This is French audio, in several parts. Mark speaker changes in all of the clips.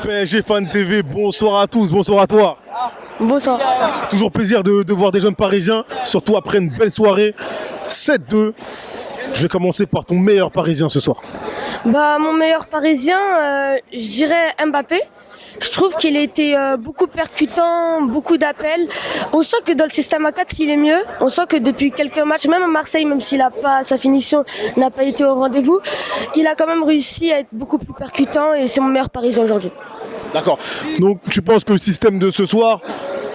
Speaker 1: PSG Fan TV, bonsoir à tous, bonsoir à toi.
Speaker 2: Bonsoir.
Speaker 1: Toujours plaisir de voir des jeunes parisiens, surtout après une belle soirée. 7-2. Je vais commencer par ton meilleur parisien ce soir.
Speaker 2: Mon meilleur parisien, je dirais Mbappé. Je trouve qu'il a été beaucoup percutant, beaucoup d'appels. On sent que dans le système à 4, il est mieux. On sent que depuis quelques matchs, même à Marseille, même s'il a pas sa finition n'a pas été au rendez-vous, il a quand même réussi à être beaucoup plus percutant et c'est mon meilleur parisien aujourd'hui.
Speaker 1: D'accord. Donc tu penses que le système de ce soir,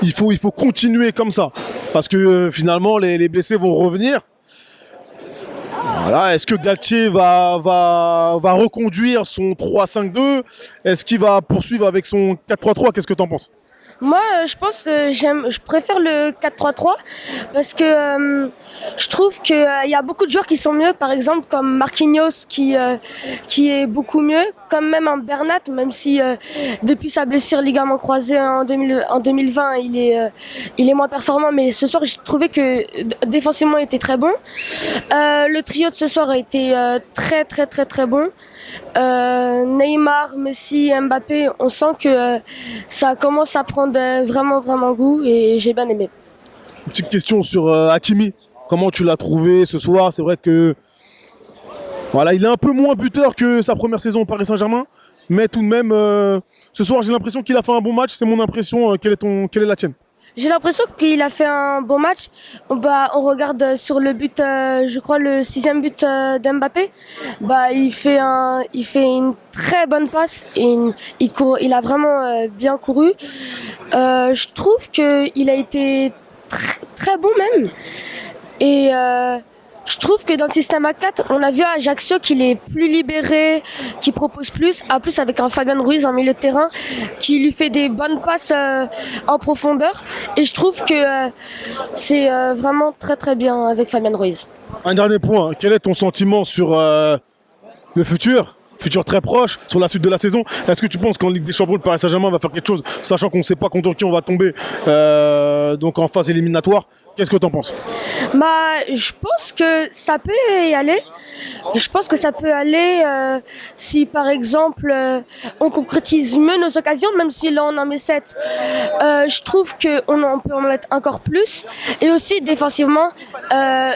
Speaker 1: il faut continuer comme ça. Parce que finalement, les blessés vont revenir. Voilà. Est-ce que Galtier va reconduire son 3-5-2? Est-ce qu'il va poursuivre avec son 4-3-3? Qu'est-ce que tu en penses?
Speaker 2: Moi, je pense que je préfère le 4-3-3 parce que je trouve qu'il y a beaucoup de joueurs qui sont mieux, par exemple comme Marquinhos qui est beaucoup mieux, comme même un Bernat, même si depuis sa blessure ligament croisé en 2020, il est moins performant, mais ce soir, j'ai trouvé que défensivement, il était très bon. Le trio de ce soir a été très très très très bon. Neymar, Messi, Mbappé, on sent que ça commence à prendre vraiment vraiment goût et j'ai bien aimé.
Speaker 1: Une petite question sur Hakimi. Comment tu l'as trouvé ce soir? C'est vrai que voilà, il est un peu moins buteur que sa première saison au Paris Saint-Germain, mais tout de même, ce soir, j'ai l'impression qu'il a fait un bon match. C'est mon impression. Quelle est la tienne?
Speaker 2: J'ai l'impression qu'il a fait un bon match. On regarde sur le but, je crois le 6e but d'Mbappé. Il fait une très bonne passe et il a vraiment bien couru. Je trouve qu'il a été très bon même. Et je trouve que dans le système A4, on a vu à Ajaccio qu'il est plus libéré, qu'il propose plus. En plus, avec un Fabian Ruiz en milieu de terrain, qui lui fait des bonnes passes en profondeur. Et je trouve que c'est vraiment très très bien avec Fabian Ruiz.
Speaker 1: Un dernier point. Quel est ton sentiment sur le futur très proche, sur la suite de la saison? Est-ce que tu penses qu'en Ligue des Champions, le Paris Saint-Germain va faire quelque chose, sachant qu'on ne sait pas contre qui on va tomber donc en phase éliminatoire? Qu'est-ce que tu en penses?
Speaker 2: Je pense que ça peut y aller. Je pense que ça peut aller si par exemple on concrétise mieux nos occasions, même si là on en met 7. Je trouve qu'on peut en mettre encore plus. Et aussi défensivement,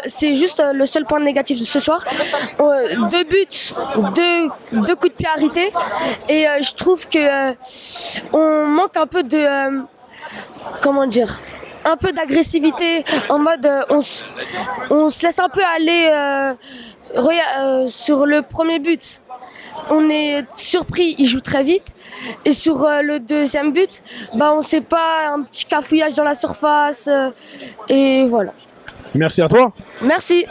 Speaker 2: c'est juste le seul point négatif de ce soir. 2 buts, 2 coups de pied arrêtés. Et je trouve que on manque un peu de... un peu d'agressivité, en mode on se laisse un peu aller sur le premier but. On est surpris, il joue très vite. Et sur le deuxième but, on sait pas, un petit cafouillage dans la surface. Et voilà.
Speaker 1: Merci à toi.
Speaker 2: Merci.